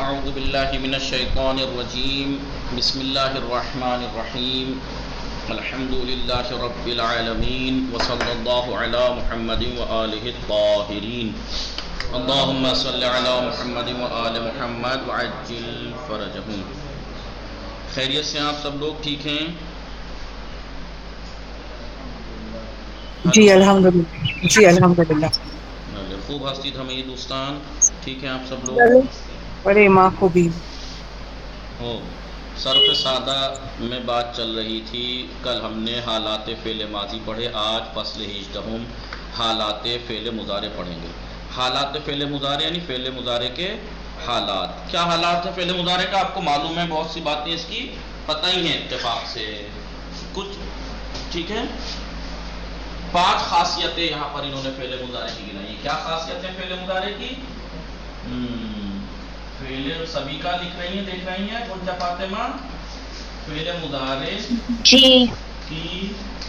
اعوذ باللہ من الشیطان الرجیم بسم اللہ الرحمن الرحیم الحمد للہ رب العالمین وصلی اللہ علی محمد وآلہ الطاہرین اللہم صلی علی محمد وآل محمد وعجل فرجہم۔ خیریت سے آپ سب لوگ ٹھیک ہیں؟ جی الحمدللہ، جی الحمدللہ، خوب ہستید ہمیں دوستان، ٹھیک ہیں آپ سب لوگ؟ بڑے ماں کو بھی ہو صرف سادہ میں بات چل رہی تھی۔ کل ہم نے حالات فعل ماضی پڑھے، آج فصل 18 حالات فعل مضارع پڑھیں گے۔ حالات فعل مضارع یعنی فعل مضارع کے حالات۔ کیا حالات ہیں فعل مضارع کا؟ آپ کو معلوم ہے، بہت سی باتیں اس کی پتہ ہی ہیں اتفاق سے کچھ، ٹھیک ہے؟ 5 خاصیتیں یہاں پر انہوں نے فعل مضارع کی گنائی۔ کیا خاصیتیں فعل مضارع کی؟ فعل سبھی کا لکھ رہی ہیں، دیکھ رہی ہیں گنجا فاطمہ؟ فعل مضارع کی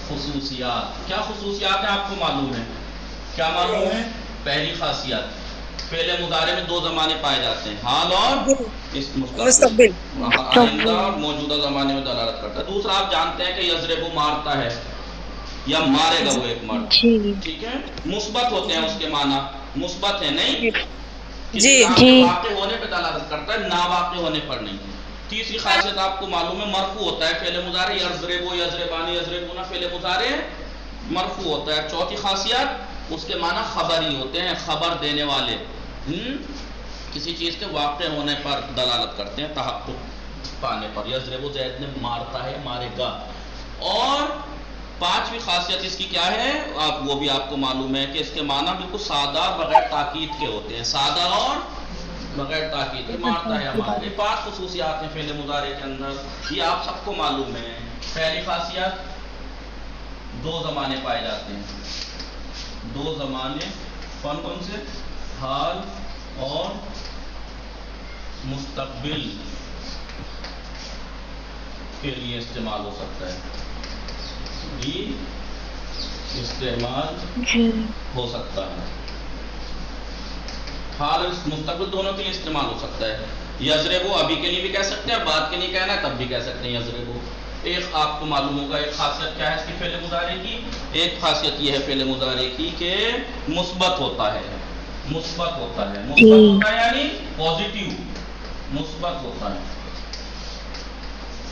خصوصیات۔ کیا خصوصیات ہیں آپ کو معلوم ہے؟ کیا معلوم ہے؟ پہلی خاصیت، فعل مضارع میں 2 زمانے پائے جاتے ہیں، حال اور مستقبل، آئندہ اور موجودہ زمانے میں دلالت کرتا ہے۔ دوسرا آپ جانتے ہیں کہ یضرب مارتا ہے یا مارے گا وہ ایک مرد، ٹھیک ہے؟ مثبت ہوتے ہیں، اس کے معنی مثبت ہے، نہیں کسی کام کے واقع ہونے پہ دلالت کرتا ہے، نا واقع ہونے پر نہیں۔ تیسری خاصیت آپ کو معلوم ہے، مرفوع ہوتا ہے فعل مضارع، یضرب یضربان یضربون فعل مضارع مرفوع ہوتا ہے۔ چوتھی خاصیت، اس کے معنی خبری ہوتے ہیں، خبر دینے والے، کسی چیز کے واقع ہونے پر دلالت کرتے ہیں، تحقق پانے پر۔ یضرب زید نے مارتا ہے، مارے گا۔ اور 5ویں خاصیت اس کی کیا ہے؟ وہ بھی آپ کو معلوم ہے کہ اس کے معنی بالکل سادہ بغیر تاکید کے ہوتے ہیں، سادہ اور بغیر تاکید کے، مارتا ہے ہمارے۔ 5 خصوصیات ہیں فعل مضارع کے اندر، یہ آپ سب کو معلوم ہے۔ پہلی خاصیت، 2 زمانے پائے جاتے ہیں، 2 زمانے کون کون سے؟ حال اور مستقبل کے لیے استعمال ہو سکتا ہے، بھی استعمال ہو سکتا ہے، حال اور مستقبل دونوں کے لیے استعمال ہو سکتا ہے۔ یضربو ابھی کے لیے بھی کہہ سکتے ہیں، بعد کے لیے کہنا ہے تب بھی کہہ سکتے ہیں یضربو۔ ایک آپ کو معلوم ہوگا، ایک خاصیت کیا ہے اس کی فعل مضارع کی؟ ایک خاصیت یہ ہے فعل مضارع کی کہ مثبت ہوتا ہے، مثبت ہوتا ہے، مثبت ہوتا ہے یعنی پازیٹیو، مثبت ہوتا ہے،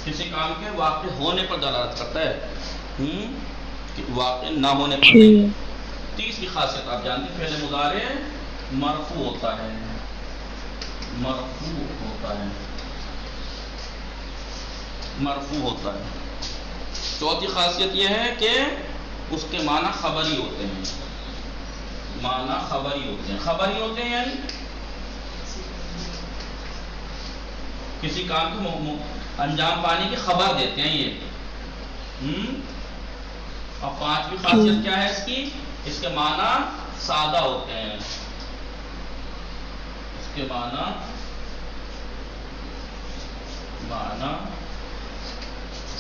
کسی کام کے واقع ہونے پر دلالت کرتا ہے، واقع نہ ہونے پر نہیں۔ تیسری خاصیت آپ جانتے ہیں، فعل مضارع مرفوع ہوتا ہے، مرفوع ہوتا ہے، مرفوع ہوتا ہے۔ چوتھی خاصیت یہ ہے کہ اس کے معنی خبری ہوتے ہیں، معنی خبری ہوتے ہیں، خبری ہوتے ہیں یعنی کسی کام کے انجام پانے کی خبر دیتے ہیں یہ۔ اور 5ویں خاصیت کیا ہے اس کی؟ اس کے معنی سادہ ہوتے ہیں، اس کے معنی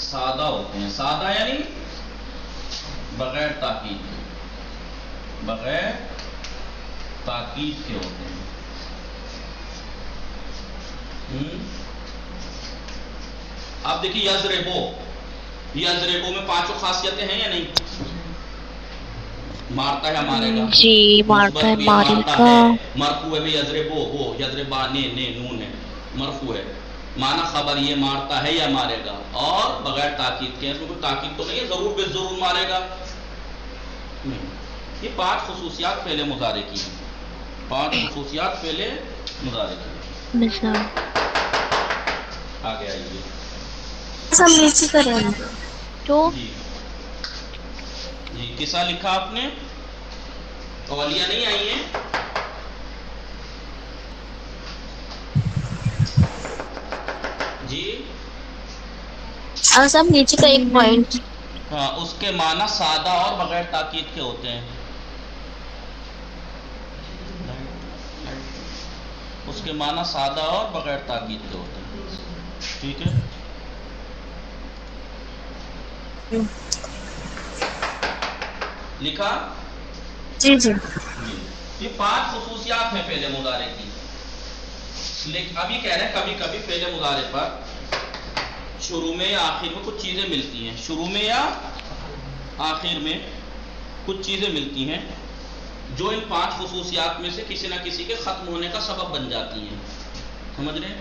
سادہ ہوتے ہیں، سادہ یعنی بغیر تاکید کے، بغیر تاکید کے ہوتے ہیں۔ اب دیکھیے یضربو، یضربو میں 5 خاصیتیں ہیں یا نہیں؟ مارتا ہے، مارے گا، جی مارتا ہے، مارے گا، مرفوع ہے یضربو، وہ یضربانے نے نون ہے، مرفوع ہے، معنی خبر یہ مارتا ہے یا مارے گا، اور بغیر تاکید کے، اس میں کوئی تاکید تو نہیں ہے ضرور بے ضرور مارے گا نہیں۔ یہ 5 خصوصیات فعل مضارع کی ہیں، 5 خصوصیات فعل مضارع کی ہیں۔ آگے آئیے تو جی قصہ لکھا آپ نے؟ اولیاء نہیں آئی ہیں؟ جی سب نیچے کا ایک پوائنٹ، ہاں، اس کے معنی سادہ اور بغیر تاکید کے ہوتے ہیں، اس کے معنی سادہ اور بغیر تاکید کے ہوتے ہیں، ٹھیک ہے؟ لکھا؟ جی جی، یہ 5 خصوصیات ہیں فعل مضارع کی۔ لیکن اب یہ کہہ رہے ہیں کبھی کبھی فعل مضارع پر شروع میں یا آخر میں کچھ چیزیں ملتی ہیں، شروع میں یا آخر میں کچھ چیزیں ملتی ہیں جو ان 5 خصوصیات میں سے کسی نہ کسی کے ختم ہونے کا سبب بن جاتی ہیں، سمجھ رہے ہیں؟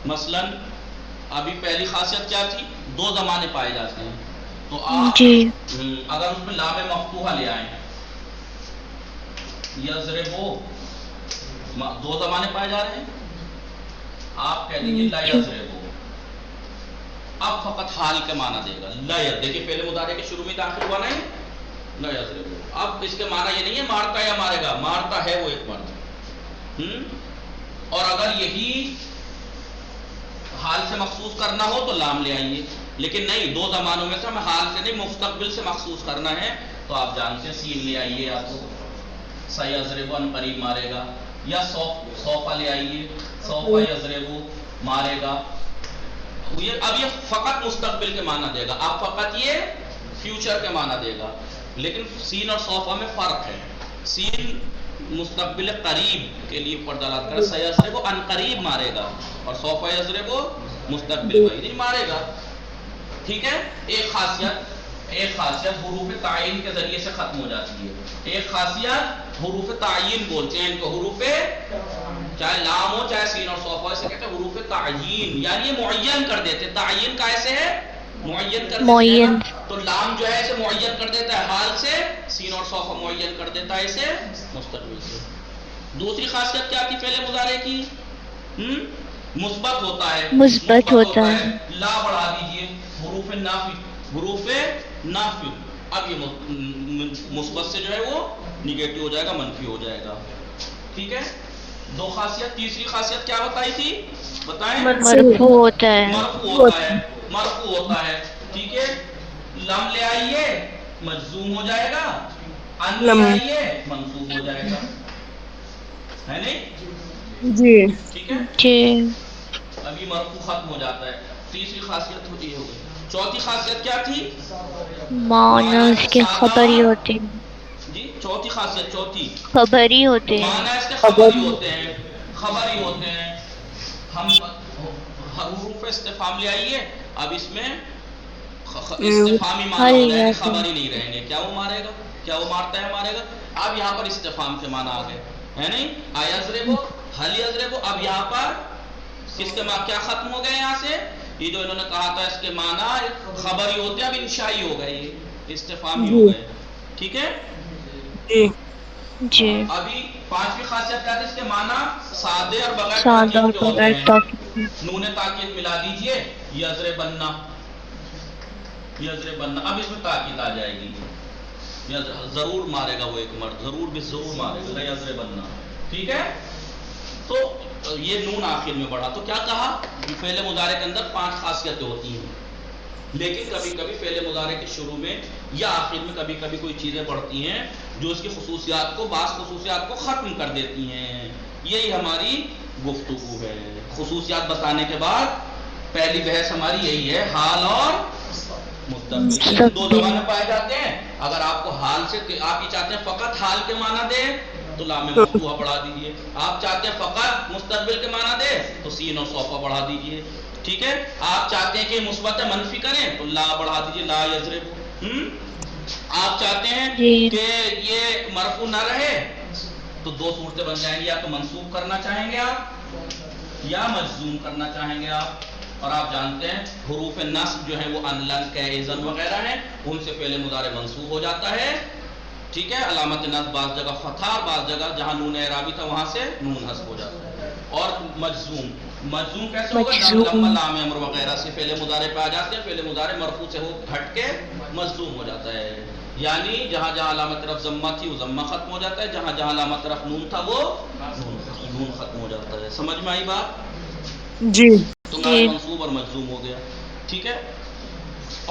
مثلاً ابھی پہلی خاصیت کیا تھی؟ 2 زمانے پائے جاتے ہیں، تو آپ جی اگر اس میں لام مفتوحہ لے آئیں، یضربو 2 زمانے پائے جا رہے ہیں، آپ کہہ دیں گے لا یضربو، اب فقط حال کے معنی دے گا، لا یضربو، دیکھیں فعل مضارع کے شروع میں داخل ہوا نہیں، لا یضربو، اب اس کے معنی یہ نہیں ہے مارتا یا مارے گا، مارتا ہے وہ ایک مرد، اور اگر یہی حال سے مخصوص کرنا ہو تو لام لے آئیے، لیکن نہیں 2 زمانوں میں سے ہمیں حال سے نہیں مستقبل سے مخصوص کرنا ہے، تو آپ جانتے ہیں سین لے آئیے، یا تو سیضرب ان قریب مارے گا، یا سوفا لے آئیے، سوفا یضرب مارے گا، اب یہ فقط مستقبل کے معنی دے گا، اب فقط یہ فیوچر کے معنی دے گا، لیکن سین اور سوفا میں فرق ہے، سین مستقبل قریب کے لیے پردلالت کر، سیضرب ان قریب مارے گا، اور سوف یضرب مستقبل بعید مارے گا، ٹھیک ہے؟ ایک خاصیت حروف تعین کے ذریعے سے ختم ہو جاتی ہے، ایک خاصیت حروف تعین بولتے ہیں ان کو، حروف چاہے لام ہو چاہے سین اور سوف ہو، اسے کہتے ہیں حروف تعین، یعنی یہ معین کر دیتے، تعین کا ایسے ہے معین کر دیتے ہیں نا، تو لام جو ہے اسے معین کر دیتا ہے حال سے، سین اور سوف معین کر دیتا ہے اسے مستقبل سے۔ دوسری خاصیت کیا کی فعل مضارع کی؟ مثبت ہوتا ہے، مثبت ہوتا ہے، لا بڑھا دیجئے، حروف نافی، اب یہ مثبت سے جو ہے وہ نگیٹو ہو جائے گا، منفی ہو جائے گا، ٹھیک ہے؟ 2 خاصیت، تیسری خاصیت کیا بتائی تھی؟ بتائیں؟ مرفوع ہوتا ہے، مرفوع ہوتا ہے، ٹھیک ہے؟ لم لے آئیے مجزوم ہو جائے گا، ان لے آئیے منصوب ہو جائے گا، ہے نہیں؟ جی ٹھیک ہے؟ جی ابھی مرفوع ختم ہو جاتا ہے، تیسری خاصیت ہوتی ہے۔ چوتھی خاصیت کیا تھی؟ معنی اس کے خبری ہوتے ہیں، جی چوتھی خاصیت، چوتھی خبری ہوتے ہیں، معنی اس کے خبری ہوتے ہیں، خبری ہوتے ہیں۔ ہم حروف استفہام لے آئیے، اب اس میں استفہامی معنی ہو جائے گا، خبر ہی نہیں رہیں گے، کیا وہ مارے گا، کیا وہ مارتا ہے مارے گا، اب یہاں پر استفہام کے معنی آ گئے، ہے نہیں؟ ایضرب، ہل یضرب، اب یہاں پر کس کے معنی کیا ختم ہو گئے یہاں سے؟ یہ جو انہوں نے کہا تھا اس کے معنی خبری ہوتے ہیں، اب انشائی ہو گئے، یہ استفہامی ہو گئے، ٹھیک ہے؟ جی ابھی 5ویں خاصیت کیا تھی؟ اس کے معنی سادے اور بغیر سادہ تاکید کے ہوتے بغیر ہیں، تاکید، نون تاکید ملا دیجئے، یضربن، یضربن، اب اس میں تاکید آ جائے گی، ضرور مارے گا وہ ایک مرد، ضرور بھی ضرور مارے گا، یضربن، ٹھیک ہے؟ تو یہ نون آخر میں بڑھا، تو کیا کہا؟ فعل مضارع کے اندر 5 خاصیتیں ہوتی ہیں، لیکن کبھی کبھی فعل مضارع کے شروع میں یا آخر میں کبھی کبھی کوئی چیزیں بڑھتی ہیں جو اس کی خصوصیات کو، بعض خصوصیات کو ختم کر دیتی ہیں، یہی ہماری گفتگو ہے۔ خصوصیات بتانے کے بعد پہلی بحث ہماری یہی ہے، حال اور مستقبل، 2 زمانے پائے جاتے ہیں، اگر آپ کو حال سے، آپ یہ چاہتے ہیں فقط حال کے معنی دے تو لام مفتوحہ بڑھا دیجئے، آپ چاہتے ہیں فقط مستقبل کے معنی دے تو سین اور سوفا بڑھا دیجئے، ٹھیک ہے؟ آپ چاہتے ہیں کہ مثبت منفی کریں تو لا بڑھا دیجئے، لا یضرب، آپ چاہتے ہیں کہ یہ مرفوع نہ رہے تو 2 صورتیں بن جائیں گی، یا تو منصوب کرنا چاہیں گے آپ یا مجزوم کرنا چاہیں گے آپ، اور آپ جانتے ہیں حروف نصب جو ہیں وہ ان، لن، کہ، اذن وغیرہ ہیں، ان سے فعل مضارع منصوب ہو جاتا ہے، ٹھیک ہے؟ علامت نصب بعض جگہ فتح، بعض جگہ جہاں نون اعرابی تھا وہاں سے نون حذف ہو جاتا ہے، اور مجزوم کیسے ہوگا؟ لم، لام امر وغیرہ سے فعل مضارع پہ آ جاتے ہیں، فعل مضارع مرفوع سے ہو ہٹ کے مجزوم ہو جاتا ہے، یعنی جہاں جہاں علامت رفع ضمہ تھی وہ ضمہ ختم ہو جاتا ہے، جہاں جہاں علامت رفع نون تھا وہ نون ختم ہو جاتا ہے، سمجھ میں آئی بات؟ جی تو نائب منصوب اور مجزوم ہو گیا، ٹھیک ہے؟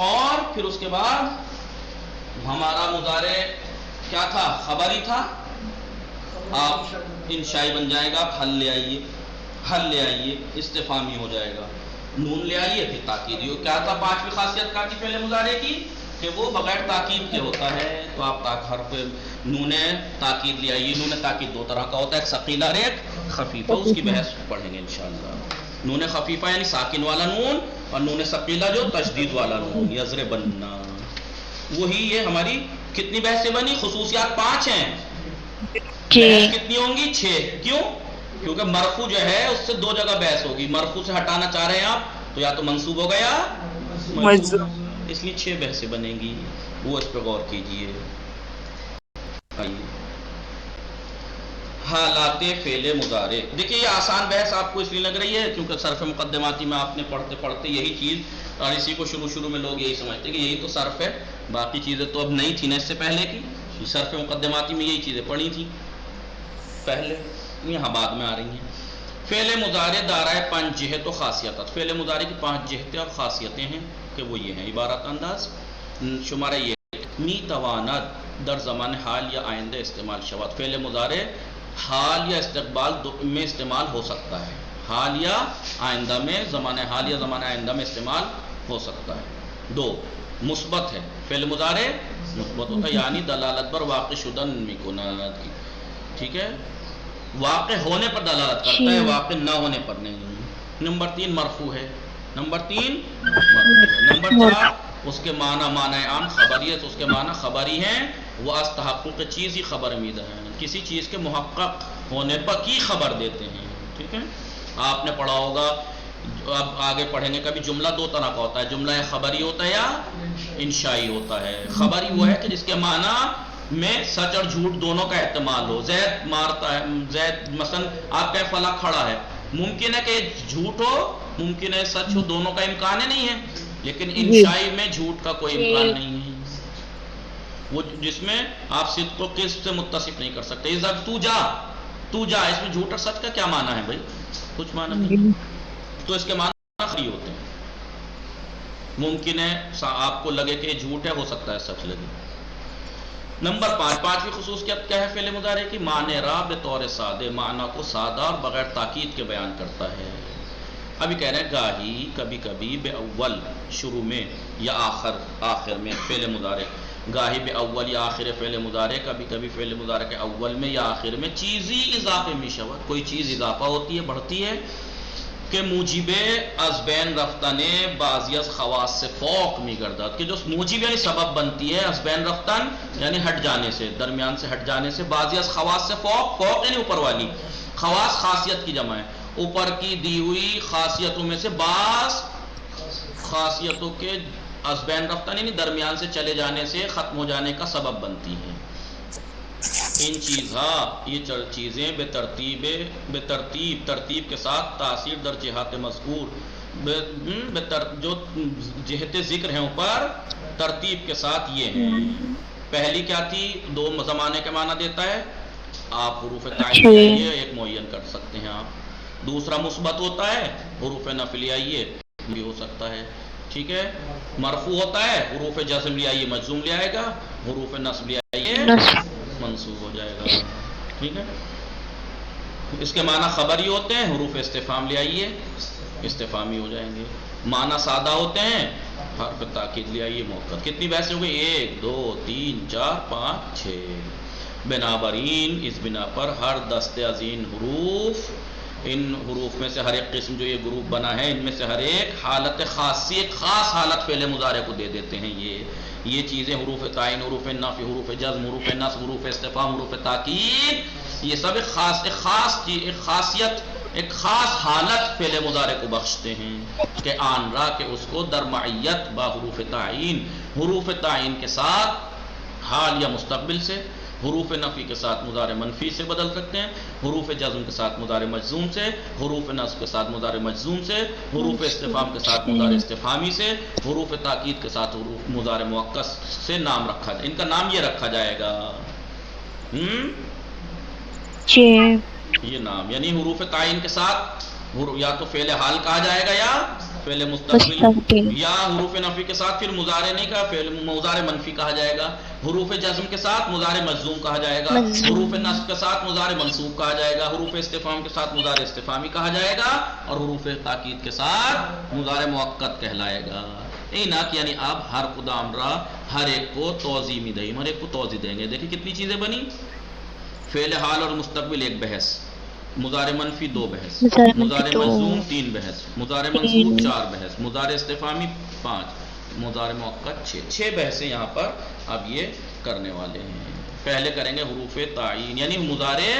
اور پھر اس کے بعد ہمارا مضارع کیا تھا؟ خبری تھا، آپ انشائی بن جائے گا، حل لے آئیے، حل لے آئیے، استفہامی ہو جائے گا، نون لے آئیے، پھر تاکیدی ہو، کیا تھا 5ویں خاصیت کا کی فعل مضارع کی؟ کہ وہ بغیر تاکید کے ہوتا ہے، تو آپ حرف نون تاکید لے آئیے، نون تاکید 2 طرح کا ہوتا ہے، ایک ثقیل اور ایک خفیفہ، اس کی بحث پڑھیں گے انشاءاللہ. نون خفیفہ یعنی ساکن والا نون، اور نون ثقیلہ جو تشدید والا نون، یضربن. وہی یہ ہماری کتنی بحثیں بنی؟ خصوصیات 5 ہیں. بحث کتنی ہوں گی؟ 6. کیوں؟ کیونکہ مرفوع جو ہے اس سے 2 جگہ بحث ہوگی. مرفوع سے ہٹانا چاہ رہے ہیں آپ تو یا تو منصوب ہو گیا مجزوم. اس لیے 6 بحثیں بنیں گی. وہ اس پہ غور کیجئے. حالات فعل مضارع. دیکھیے یہ آسان بحث آپ کو اس لیے لگ رہی ہے کیونکہ صرف مقدماتی میں آپ نے پڑھتے پڑھتے یہی چیز، اور اسی کو شروع میں لوگ یہی سمجھتے کہ یہی تو صرف ہے، باقی چیزیں تو اب نہیں تھی نا اس سے پہلے کی. صرف مقدماتی میں یہی چیزیں پڑھی تھیں پہلے، یہاں بعد میں آ رہی ہیں. فعل مضارع دارائے 5 جہت و خاصیت. فعل مضارع کی 5 جہتیں اور خاصیتیں ہیں کہ وہ یہ ہیں. عبارت انداز شمارہ یہ می تواند در زمان حال یا آئندہ استعمال شود. فعل مضارع حال یا استقبال میں استعمال ہو سکتا ہے. حال یا آئندہ میں، زمان حال یا زمان آئندہ میں استعمال ہو سکتا ہے. 2 مثبت ہے. فعل مضارع مثبت ہوتا ہے یعنی دلالت پر واقع شدن میکند کی. ٹھیک ہے، واقع ہونے پر دلالت کرتا ہے، واقع نہ ہونے پر نہیں. نمبر 3 مرفوع ہے. نمبر 4 اس کے معنی عام خبریت، اس کے معنی خبری ہیں. وہ از تحقق چیز ہی خبر امید ہے، کسی چیز کے محقق ہونے پر کی خبر دیتے ہیں. ٹھیک ہے، آپ نے پڑھا ہوگا، اب آگے پڑھیں گے کبھی. جملہ 2 طرح کا ہوتا ہے، جملہ خبری ہوتا ہے یا انشائی ہوتا ہے. خبری وہ ہے کہ جس کے معنی میں سچ اور جھوٹ دونوں کا احتمال ہو. زید مارتا ہے، زید مثلا آپ کا فلاں کھڑا ہے، ممکن ہے کہ جھوٹ ہو، ممکن ہے سچ ہو، دونوں کا امکان ہے نہیں ہے. لیکن انشائی میں جھوٹ کا کوئی امکان نہیں ہے، وہ جس میں آپ صدق کو کس سے متصف نہیں کر سکتے. تو جا اس میں جھوٹ اور سچ کا کیا معنی ہے بھائی؟ کچھ معنی نہیں. تو اس کے معنی خری ہوتے ہیں. ممکن ہے آپ کو لگے کہ جھوٹ ہے، ہو سکتا ہے سچ لگے. نمبر 5 پانچویں خصوصیت کیا ہے فعل مضارع کی؟ معنی را بطور سادے، معنی کو سادہ اور بغیر تاکید کے بیان کرتا ہے. ابھی کہہ رہے ہیں گاہی کبھی کبھی بے اول شروع میں یا آخر میں فعل مضارع. گاہی بے اول یا آخر فعل مضارع، کبھی کبھی فعل مضارع کے اول میں یا آخر میں چیزی اضافے میں شود، کوئی چیز اضافہ ہوتی ہے، بڑھتی ہے کہ موجب از بین رفتن بعضی از خواص سے فوق می گردد، کہ جو موجب یعنی سبب بنتی ہے، از بین رفتن یعنی ہٹ جانے سے، درمیان سے ہٹ جانے سے، بعضی از خواص سے فوق یعنی اوپر والی. خواص خاصیت کی جمع ہے، اوپر کی دی ہوئی خاصیتوں میں سے بعض خاصیتوں کے از بین رفتن یعنی درمیان سے چلے جانے سے ختم ہو جانے کا سبب بنتی ہیں. ان یہ چیزیں ترتیب کے ساتھ تاثیر در جہات مذکور، جو جہت ذکر ہیں اوپر ترتیب کے ساتھ یہ ہیں. پہلی کیا تھی؟ 2 زمانے کے معنی دیتا ہے، آپ حروف تعین آئیے ایک معین کر سکتے ہیں آپ. دوسرا مثبت ہوتا ہے، حروف نفل آئیے بھی ہو سکتا ہے. ٹھیک ہے، مرفوع ہوتا ہے، حروف جزم لے آئیے مجزوم لے آئے گا، حروف نصب لے آئیے منصوب ہو جائے گا. ٹھیک ہے، اس کے معنی خبری ہوتے ہیں، حروف استفہام لے آئیے استفہامی ہو جائیں گے. معنی سادہ ہوتے ہیں، حرف تاکید لے آئیے موقت. کتنی بحثیں ہو گئی؟ 1 2 3 4 5 6. بنابراین اس بنا پر ہر دستے عظیم حروف، ان حروف میں سے ہر ایک قسم جو یہ گروپ بنا ہے، ان میں سے ہر ایک حالت خاصی، ایک خاص حالت فعل مضارع کو دے دیتے ہیں. یہ چیزیں حروف تعین، حروف نفی، حروف جزم، حروف نصب، حروف استفہام، حروف تاکید، یہ سب ایک خاص حالت فعل مضارع کو بخشتے ہیں کہ آن را کہ اس کو در معیت با حروف تعین، حروف تعین کے ساتھ حال یا مستقبل سے، حروف نفی کے ساتھ مضارع منفی سے بدل سکتے ہیں، حروف جزم کے ساتھ مضارع مجزوم سے، حروف نصب کے ساتھ مضارع مجزوم سے، حروف استفہام کے ساتھ مضارع استفہامی سے، حروف تاکید کے ساتھ حروف مضارع مؤکد سے نام رکھا جائے. ان کا نام یہ رکھا جائے گا یہ نام، یعنی حروف تعین کے ساتھ یا تو فعل حال کہا جائے گا یا فعل مستقبل، یا حروف نفی کے ساتھ پھر مضارع نہیں کہا، فعل مضارع منفی کہا جائے گا. حروف جزم کے ساتھ مضارع مجزوم کہا جائے گا، حروف نصب کے ساتھ مضارع منصوب کہا جائے گا، حروف استفہام کے ساتھ مضارع استفہامی کہا جائے گا، اور حروف تاکید کے ساتھ مضارع مؤکد کہلائے گا. یعنی اب ہر قدام را ہر ایک کو توضیح میں دیں، ہر ایک کو توضیح دیں گے. دیکھیں کتنی چیزیں بنی. فعل حال اور مستقبل ایک بحث، مضارع منفی 2 بحث، مضارع منفی مضارع 2 مجزوم 3 بحث، مضارع منصوب 4 بحث، مضارع استفہامی 5، مضارع مؤکد 6 بحثیں یہاں پر اب یہ کرنے والے ہیں۔ پہلے کریں گے حروف تعین، یعنی مضارع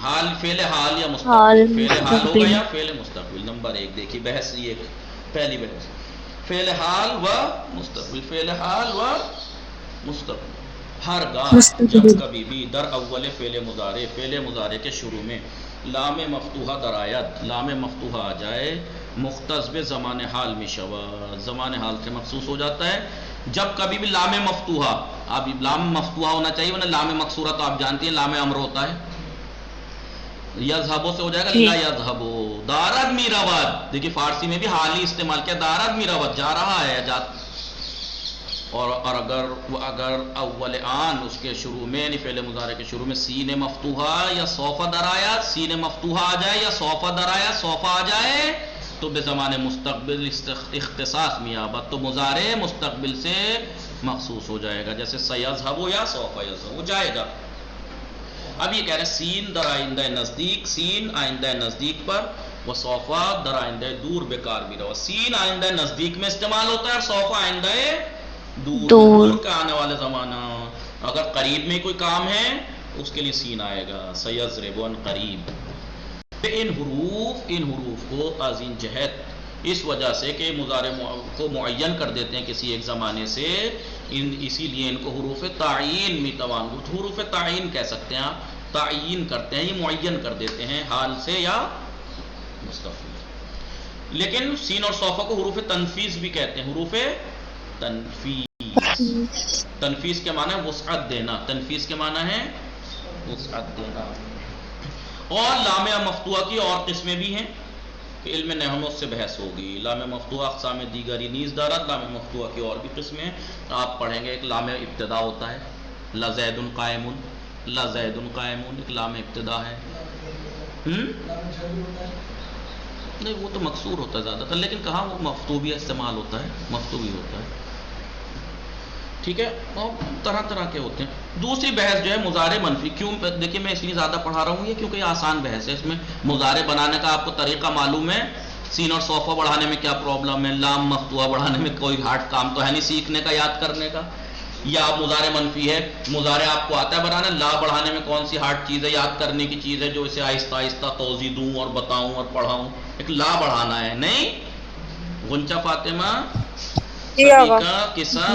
حال، فعل حال یا مستقبل، فعل حال ہوگا یا فعل مستقبل۔ نمبر 1 دیکھیے بحث، یہ پہلی بحث فعل حال و مستقبل، فعل حال و مستقبل۔ ہر گاہ جب کبھی بھی در اول فعل مضارع کے شروع میں لام مفتوحہ درآید، لام مفتوحہ آ جائے، مختص بے زمان حال میں شود، زمان حال سے مخصوص ہو جاتا ہے۔ جب کبھی بھی لام مفتوحہ، اب لام مفتوحہ ہونا چاہیے ورنہ لام مکسورہ تو آپ جانتی ہیں لام امر ہوتا ہے، یذہبو سے ہو جائے گا لا یذہبو، دارد می رود، دیکھیے فارسی میں بھی حال ہی استعمال کیا، دارد می رود، جا رہا ہے اور اگر اول آن اس کے شروع میں یعنی فعل مضارع کے شروع میں سین مفتوحہ یا صوفہ درایا، سین مفتوحہ آ جائے یا صوفہ درایا، صوفہ آ جائے تو بے زمان مستقبل اختصاص میابت، تو مضارع مستقبل سے مخصوص ہو جائے گا، جیسے سیذہب یا سوف یذہب، جائے گا۔ اب یہ کہہ رہے ہیں سین در آئندہ نزدیک، سین آئندہ نزدیک پر، وہ صوفہ در آئندہ دور بیکار بھی رہا، سین آئندہ نزدیک میں استعمال ہوتا ہے اور صوفہ آئندہ دور کا آنے والے زمانہ، اگر قریب میں کوئی کام ہے اس کے لیے سین آئے گا، سیضرب عن قریب۔ ان حروف کو تعظیم جہت اس وجہ سے کہ مضارع کو معین کر دیتے ہیں کسی ایک زمانے سے، اسی لیے ان کو حروف تعین میتوان، حروف تعین کہہ سکتے ہیں آپ، تعین کرتے ہیں، یہ معین کر دیتے ہیں حال سے یا مستقبل۔ لیکن سین اور صوفہ کو حروف تنفیذ بھی کہتے ہیں، حروف تنفیذ۔ تنفیذ کے معنی ہے وسعت دینا، تنفیذ کے معنی ہے وسعت دینا۔ اور لام مفتوحہ کی اور قسمیں بھی ہیں کہ علم نحو میں اس سے بحث ہوگی، لام مفتوحہ اقسام دیگری نیز دارد، لام مفتوحہ کی اور بھی قسمیں ہیں آپ پڑھیں گے۔ ایک لام ابتدا ہوتا ہے، لزید قائم، لزید قائم ایک لام ابتدا ہے، نہیں وہ تو مکسور ہوتا ہے زیادہ تر، لیکن کہاں وہ مفتوح بھی استعمال ہوتا ہے، مفتوح بھی ہوتا ہے، ٹھیک ہے، اور طرح طرح کے ہوتے ہیں۔ دوسری بحث جو ہے مضارع منفی، کیوں دیکھیے میں اس لیے زیادہ پڑھا رہا ہوں یہ کیونکہ یہ آسان بحث ہے، اس میں مضارع بنانے کا آپ کو طریقہ معلوم ہے، سین اور صوفہ بڑھانے میں کیا پرابلم ہے، لام مفتوحہ بڑھانے میں کوئی ہارڈ کام تو ہے نہیں سیکھنے کا، یاد کرنے کا، یا مضارع منفی ہے، مضارع آپ کو آتا ہے بنانا، لا بڑھانے میں کون سی ہارڈ چیز ہے، یاد کرنے کی چیز ہے جو اسے آہستہ آہستہ توضیح دوں اور بتاؤں اور پڑھاؤں، ایک لا بڑھانا ہے، نہیں؟ غنچہ فاطمہ صدیقہ قصہ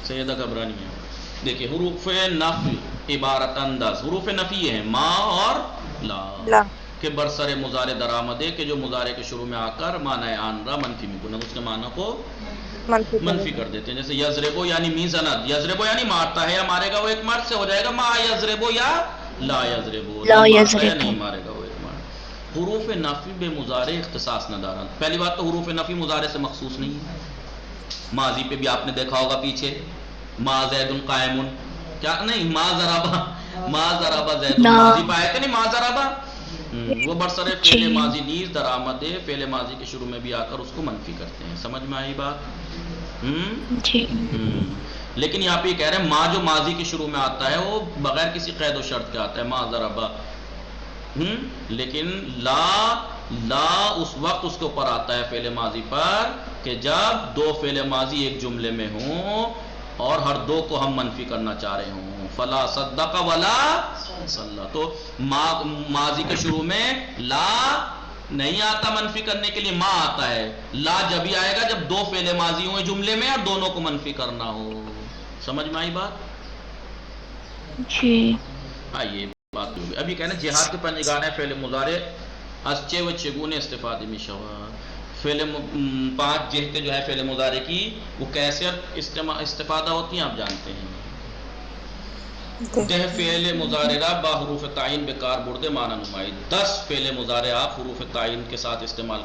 سیدہ گھبرانی ہے۔ دیکھیں حروف نفی عبارت انداز، حروف نفی ہیں ما اور لا کہ برسر مضارع درآمدے، کہ جو مضارع کے شروع میں آ کر معنی آن را منفی میں گنا، اس کے معنی کو منفی کر دیتے ہیں، جیسے یضربو یعنی میزند، یضربو یعنی مارتا ہے یا مارے گا وہ ایک مرد سے ہو جائے گا، ما یضربو یا لا یضربو، مارتا یا نہیں مارے گا وہ ایک مرد۔ حروف نفی بے مضارع اختصاص نہ دارن، پہلی بات تو حروف نفی مضارع سے مخصوص نہیں ہے، ماضی پہ بھی آپ نے دیکھا ہوگا پیچھے ما زید قائم، کیا نہیں ما ضربا، ما ضربا زید، ماضی پہ آئے تھے نہیں ما ضربا، وہ برسر فعل ماضی نیز درآمد فعل ماضی کے شروع میں بھی آ کر اس کو منفی کرتے ہیں، سمجھ میں آئی بات؟ لیکن یہاں پہ یہ کہہ رہے ہیں ما جو ماضی کے شروع میں آتا ہے وہ بغیر کسی قید و شرط کے آتا ہے، ما ضربا، لیکن لا اس وقت اس کے اوپر آتا ہے فعل ماضی پر کہ جب دو فعل ماضی ایک جملے میں ہوں اور ہر دو کو ہم منفی کرنا چاہ رہے ہوں، فلا صدق ولا صلی، تو ماضی کے شروع میں لا نہیں آتا منفی کرنے کے لیے، ما آتا ہے، لا جب ہی آئے گا جب دو فعل ماضی ہوں جملے میں اور دونوں کو منفی کرنا ہو، سمجھ میں آئی بات؟ جی آئیے بات ہوگی۔ ابھی کہنا جہاد کے پنجگان ہے فعل مضارع اچھے و چگونے استفادے میں شوا، فعل 5 جہتیں جو ہے فعل مضارع کی وہ کیسے استفادہ ہوتی ہیں آپ جانتے ہیں۔ دہ فعل مضارع را با حروف تعین بکار بردے معنی نمائی، 10 فعل مضارع آپ حروف تعین کے ساتھ استعمال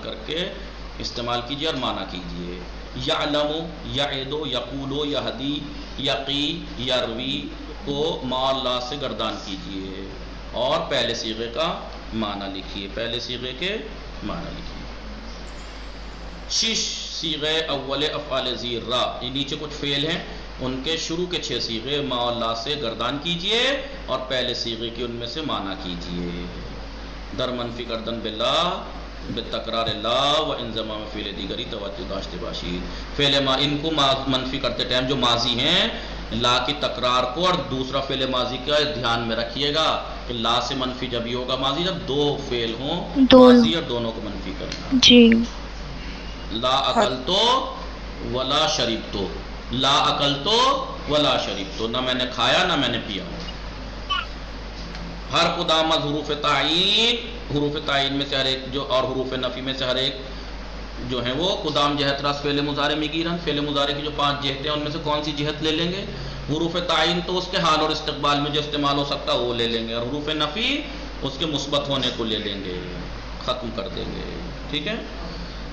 کیجئے اور معنی کیجئے۔ یعلم، یعد، یقول، یہدی، یقی، یروی کو ما اللہ سے گردان کیجئے اور پہلے صیغے کا معنی لکھیے، پہلے صیغے کے معنی لکھیے۔ 6 صیغے اول افعال زیر را، یہ نیچے کچھ فعل ہیں ان کے شروع کے 6 صیغے ما اور لا سے گردان کیجئے اور پہلے صیغے کی ان میں سے معنی کیجئے. در منفی کردن باللہ بتکرار لا و انضمام فعل دیگری توجہ داشتے باشید. فعل ما ان کو منفی کرتے ٹائم جو ماضی ہیں لا کی تکرار کو اور دوسرا فعل ماضی کا دھیان میں رکھیے گا کہ لا سے منفی جب یہ ہوگا ماضی جب دو فعل ہوں ماضی اور دونوں کو منفی کرنا. جی لا اکلتو ولا شربتو. لا اکلتو ولا شربتو، نہ میں نے کھایا نہ میں نے پیا. ہر قدامت حروف تعین میں سے ہر ایک جو اور حروف نفی میں سے ہر ایک جو ہیں وہ قدام جہت راست فعل مضارع میں گیرن. فعل مضارع کی جو 5 جہتیں ہیں ان میں سے کون سی جہت لے لیں گے؟ حروف تعین تو اس کے حال اور استقبال میں جو استعمال ہو سکتا ہے وہ لے لیں گے، اور حروف نفی اس کے مثبت ہونے کو لے لیں گے، ختم کر دیں گے. ٹھیک ہے.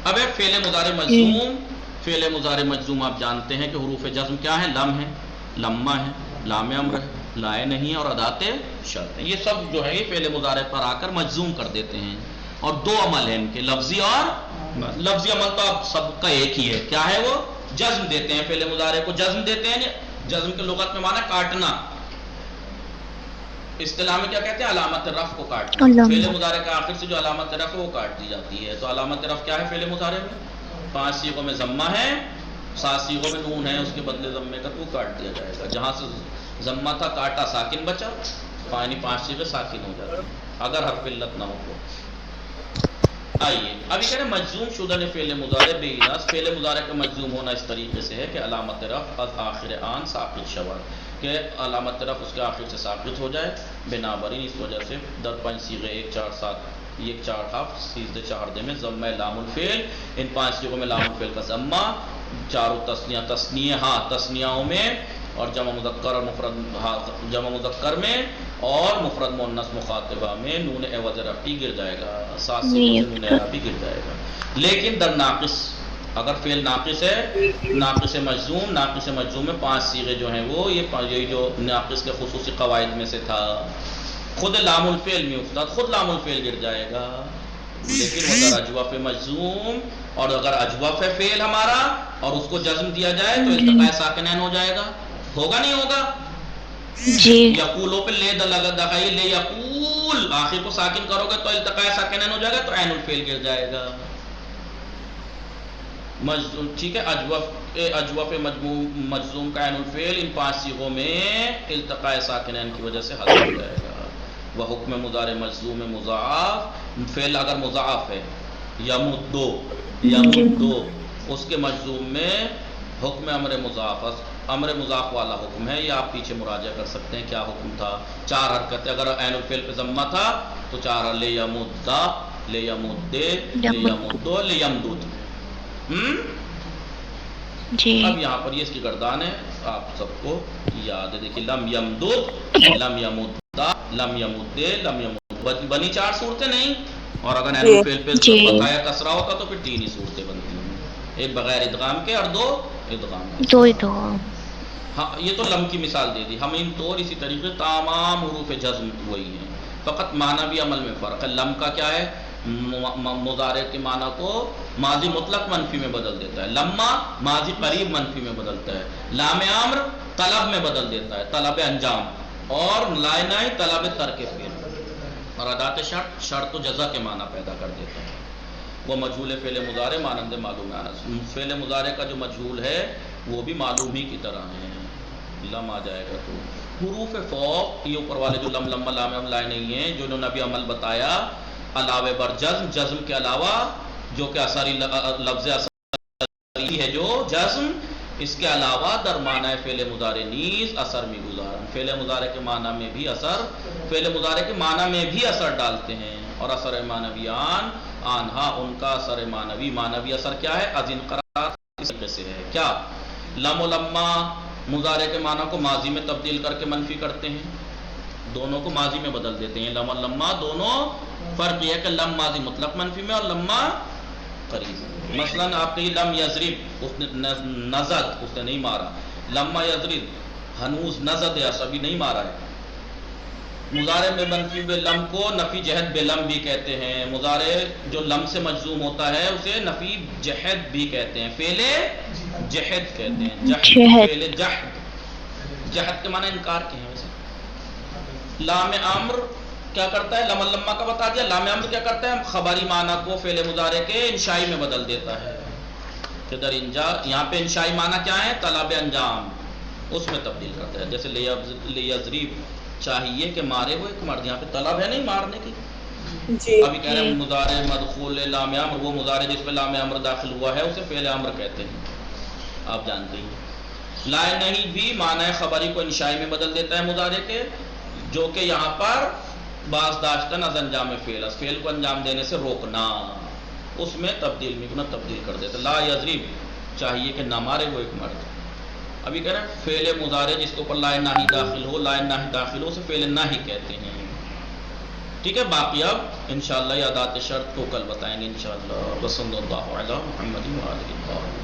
اب ہے فعل مضارع مجزوم. فعل مضارع مجزوم آپ جانتے ہیں کہ حروف جزم کیا ہیں؟ لم ہے، لما ہے، لام امر ہے، لائے نہیں ہے اور ادات شرط ہے. یہ سب جو ہے یہ فعل مضارع پر آ کر مجزوم کر دیتے ہیں. اور 2 عمل ہیں ان کے، لفظی اور لفظی عمل تو آپ سب کا ایک ہی ہے. کیا ہے وہ؟ جزم دیتے ہیں. فعل مضارع کو جزم دیتے ہیں. جزم کی لغت میں معنی کاٹنا. اصطلاح میں کیا کہتے ہیں؟ علامت رفع کو کاٹنا. فعل مضارع کا آخر سے جو علامت رفع وہ کاٹ دی جاتی ہے. تو علامت رفع کیا ہے فعل مضارع میں؟ 5 صیغوں میں ضمہ ہے، 7 صیغوں میں نون ہے، اس کے بدلے ضمے کا تو کاٹ دیا جائے گا. جہاں سے ضمہ تھا کاٹا ساکن بچا، یعنی 5 صیغے ساکن ہو جاتے ہیں اگر حرف علت نہ ہو تو. آئیے ابھی کہہ رہے ہیں مجزوم شدہ فعل مضارع بے ایلاس. فعل مضارع کا مجزوم ہونا اس طریقے سے ہے کہ علامت رفع از آخر آن ساقط شود، کہ علامت رفع اس کے آخر سے ساقط ہو جائے. بنابراین اس وجہ سے در 5 صیغے 1 4 7 1 4 حرف سیدھے 4 دے میں ضمہ لام الفعل. ان 5 صیغوں میں لام الفعل کا ضمہ، چاروں تثنیہ ہاں تثنیہوں میں اور جمع مذکر اور مفرد جمع مذکر میں اور مفرد مؤنث مخاطبہ میں نون عوض رفعی گر جائے گا. 7 صیغوں سے نون رفعی گر جائے گا. لیکن در ناقص اگر فعل ناقص ہے، ناقص مجزوم میں 5 صیغے جو ہیں وہ یہ جو ناقص کے خصوصی قواعد میں سے تھا، خود لام الفعل میں افتاد خود لام الفعل گر جائے گا. لیکن اگر اجوف مجزوم اور اگر اجوف ہے فعل ہمارا اور اس کو جزم دیا جائے تو التقاء ساکنین ہو جائے گا. ہوگا نہیں ہوگا؟ جی یقولوں پہ لے دغائی لے یقول آخر کو ساکن کرو گے تو التقاء ساکنین ہو جائے گا، تو عین الفعل گر جائے گا. ٹھیک ہے. اجوف مجزوم کا عین الفعل ان 5 صیغوں میں التقاء ساکنین کی وجہ سے حذف ہو جائے گا. وہ حکم مضارع مجزوم مضاعف، فعل اگر مضاعف ہے یمدو اس کے مجزوم میں حکم امر مضاف والا حکم ہے. یہ آپ پیچھے مراجعہ کر سکتے ہیں کیا حکم تھا. 4 حرکتیں، اگر عین الفعل پہ ضمہ تھا تو 4 لے یمدا لے یمدے لے یمدو لے یمدود. جی اب یہاں پر یہ اس کی گردان ہے، آپ سب کو یاد ہے. دیکھیے لم یمدود لم یمدا لم یمدے لم یمد بنی 4 صورتیں نہیں، اور اگر عین الفعل پہ بقایا کسرہ ہوتا تو پھر 3 ہی صورتیں بنتی ہیں، ایک بغیر ادغام کے اور 2 ادغام کے. دو ہی دو. ہاں یہ تو لم کی مثال دے دی. ہم ان طور اسی طریقے تمام حروف جزم وہی ہیں، فقط معنی بھی عمل میں فرق ہے. لم کا کیا ہے؟ مضارع کے معنی کو ماضی مطلق منفی میں بدل دیتا ہے. لما ماضی قریب منفی میں بدلتا ہے. لام امر طلب میں بدل دیتا ہے، طلب انجام. اور لائنائے طلب ترک فعل. اور ادات شرط و جزا کے معنی پیدا کر دیتا ہے. وہ مجہول فعل مضارع مانند معلوم ہے. فعل مضارع کا جو مجہول ہے وہ بھی معلوم ہی کی طرح ہے. لم آ جائے گا تو حروف فوق یہ اوپر والے جو لم لما لام لائے نہیں ہیں جو انہوں نے ابھی عمل بتایا علاوہ بر جزم کے علاوہ جو کہ اثری لفظ اثری ہے جو جزم، اس کے علاوہ در معنی فعل مضارع نیز اثر میں گزارن. فعل مضارع کے معنی میں بھی فعل مضارع کے معنی میں بھی اثر ڈالتے ہیں. اور اثر معنویان آنہا ان کا اثر معنوی اثر کیا ہے؟ از انقرار اس طریقے سے ہے. کیا لم و لما مضارع کے معنی کو ماضی میں تبدیل کر کے منفی کرتے ہیں، دونوں کو ماضی میں بدل دیتے ہیں. لم و لما دونوں فرق یہ ہے کہ لم ماضی مطلق منفی میں اور لما قریب. مثلا آپ کہیے لم یضرب اس نے نزد اس نے نہیں مارا. لما یضرب ہنوز نزد ہے ابھی نہیں مارا ہے. مضارع میں منفی بے لم کو نفی جہد بے لم بھی کہتے ہیں. مضارع جو لم سے مجزوم ہوتا ہے اسے نفی جہد بھی کہتے ہیں. فعل جہد کہتے ہیں. جہد. فعل جہد. جہد کے معنی انکار کے ہیں. ویسے لام امر کیا کرتا ہے؟ لم لما کا بتا دیا. لام امر کیا کرتا ہے؟ خبری معنی کو فعل مضارع کے انشائی میں بدل دیتا ہے. کہ در انجا یہاں پہ انشائی معنی کیا ہے؟ طلب انجام، اس میں تبدیل کرتا ہے. جیسے لیضرب چاہیے کہ مارے وہ ایک مرد. یہاں پہ طلب ہے نہیں مارنے کی. جی ابھی کہہ رہے ہیں مضارع مدخول لام امر، وہ مضارع جس پہ لام امر داخل ہوا ہے اسے فعل امر کہتے ہیں. آپ جانتے ہیں. لا نہیں بھی معنی خبری کو انشائی میں بدل دیتا ہے مضارع کے، جو کہ یہاں پر باز داشتن از انجام فعل، از فعل کو انجام دینے سے روکنا، اس میں تبدیل کر دیتا. لا یضرب چاہیے کہ نہ مارے وہ ایک مرد. ابھی کہہ رہے ہیں فعل مضارع جس کے اوپر لا ناہی داخل ہو، لا ناہی داخل ہو اسے فعل ناہی کہتے ہیں. ٹھیک ہے. باقی اب انشاءاللہ یادات شرط کو کل بتائیں گے انشاءاللہ. وصلی اللہ علی محمد و آلہ.